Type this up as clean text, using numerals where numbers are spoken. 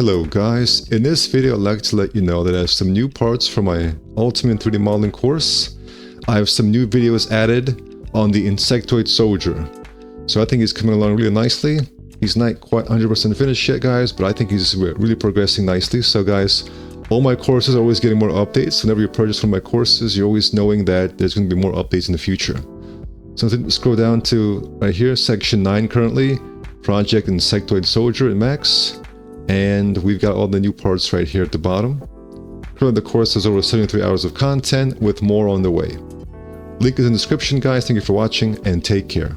Hello guys, in this video I'd like to let you know that I have some new parts for my Ultimate 3D Modeling course. I have some new videos added on the Insectoid Soldier. So I think he's coming along really nicely. He's not quite 100% finished yet guys, but I think he's really progressing nicely. So guys, all my courses are always getting more updates. Whenever you purchase one of my courses, you're always knowing that there's going to be more updates in the future. So scroll down to right here, section 9 currently, Project Insectoid Soldier in Max. And we've got all the new parts right here at the bottom. Currently the course has over 73 hours of content with more on the way. Link is in the description guys. Thank you for watching and take care.